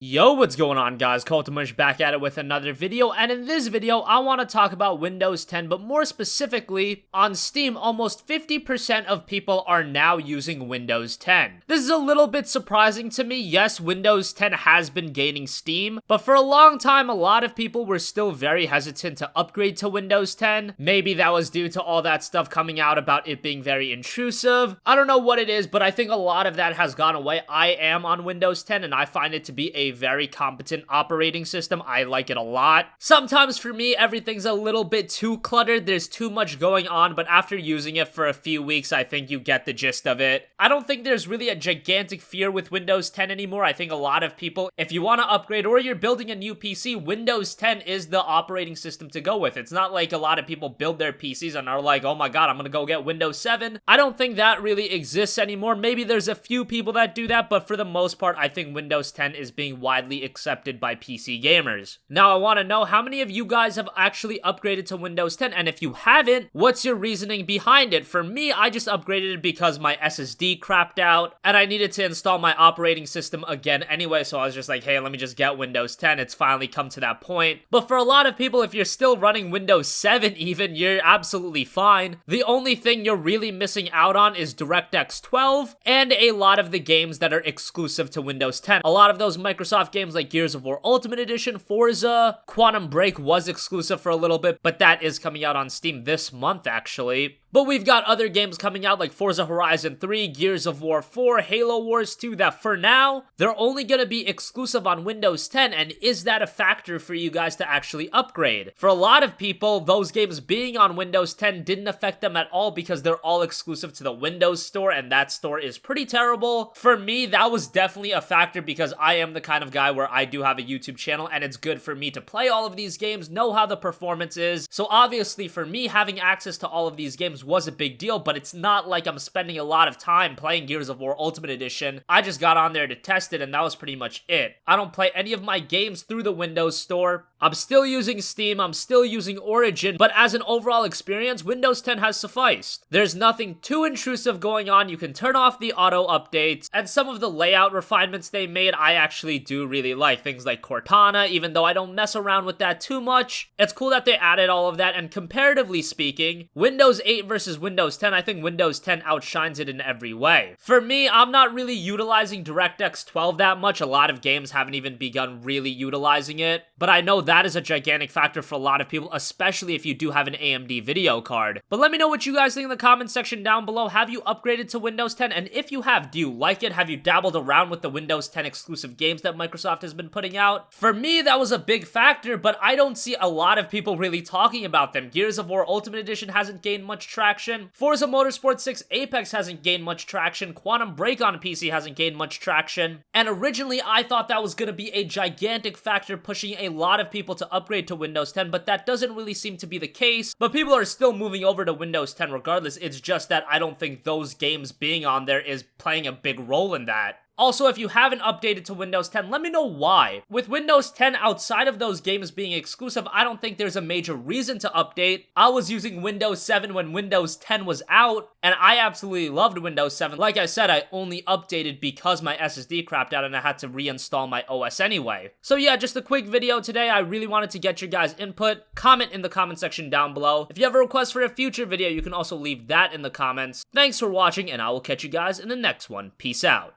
Yo, what's going on, guys? CultofMush back at it with another video, and in this video, I want to talk about Windows 10, but more specifically, on Steam, almost 50% of people are now using Windows 10. This is a little bit surprising to me. Yes, Windows 10 has been gaining steam, but for a long time, a lot of people were still very hesitant to upgrade to Windows 10. Maybe that was due to all that stuff coming out about it being very intrusive. I don't know what it is, but I think a lot of that has gone away. I am on Windows 10, and I find it to be a very competent operating system. I like it a lot. Sometimes for me, everything's a little bit too cluttered. There's too much going on, but after using it for a few weeks, I think you get the gist of it. I don't think there's really a gigantic fear with Windows 10 anymore. I think a lot of people, if you want to upgrade or you're building a new PC, Windows 10 is the operating system to go with. It's not like a lot of people build their PCs and are like, oh my god, I'm gonna go get Windows 7. I don't think that really exists anymore. Maybe there's a few people that do that, but for the most part, I think Windows 10 is being widely accepted by PC gamers. Now, I want to know how many of you guys have actually upgraded to Windows 10, and if you haven't, what's your reasoning behind it? For me, I just upgraded it because my SSD crapped out, and I needed to install my operating system again anyway, so I was just like, hey, let me just get Windows 10. It's finally come to that point. But for a lot of people, if you're still running Windows 7 even, you're absolutely fine. The only thing you're really missing out on is DirectX 12, and a lot of the games that are exclusive to Windows 10. A lot of those Microsoft games like Gears of War Ultimate Edition, Forza, Quantum Break was exclusive for a little bit, but that is coming out on Steam this month, actually. But we've got other games coming out like Forza Horizon 3, Gears of War 4, Halo Wars 2 that for now, they're only going to be exclusive on Windows 10, and is that a factor for you guys to actually upgrade? For a lot of people, those games being on Windows 10 didn't affect them at all because they're all exclusive to the Windows Store, and that store is pretty terrible. For me, that was definitely a factor because I am the kind of guy where I do have a YouTube channel, and it's good for me to play all of these games, know how the performance is. So obviously for me, having access to all of these games was a big deal, but it's not like I'm spending a lot of time playing Gears of War Ultimate Edition. I just got on there to test it, and that was pretty much it. I don't play any of my games through the Windows Store. I'm still using Steam, I'm still using Origin, but as an overall experience, Windows 10 has sufficed. There's nothing too intrusive going on. You can turn off the auto updates, and some of the layout refinements they made, I actually do really like. Things like Cortana, even though I don't mess around with that too much. It's cool that they added all of that, and comparatively speaking, Windows 8 versus Windows 10, I think Windows 10 outshines it in every way. For me, I'm not really utilizing DirectX 12 that much. A lot of games haven't even begun really utilizing it, but I know that is a gigantic factor for a lot of people, especially if you do have an AMD video card. But let me know what you guys think in the comment section down below. Have you upgraded to Windows 10? And if you have, do you like it? Have you dabbled around with the Windows 10 exclusive games that Microsoft has been putting out? For me, that was a big factor, but I don't see a lot of people really talking about them. Gears of War Ultimate Edition hasn't gained much traction. Forza Motorsport 6 Apex hasn't gained much traction. Quantum Break on PC hasn't gained much traction. And originally, I thought that was going to be a gigantic factor pushing a lot of people to upgrade to Windows 10, but that doesn't really seem to be the case. But people are still moving over to Windows 10 regardless. It's just that I don't think those games being on there is playing a big role in that. Also, if you haven't updated to Windows 10, let me know why. With Windows 10, outside of those games being exclusive, I don't think there's a major reason to update. I was using Windows 7 when Windows 10 was out, and I absolutely loved Windows 7. Like I said, I only updated because my SSD crapped out and I had to reinstall my OS anyway. So yeah, just a quick video today. I really wanted to get your guys' input. Comment in the comment section down below. If you have a request for a future video, you can also leave that in the comments. Thanks for watching, and I will catch you guys in the next one. Peace out.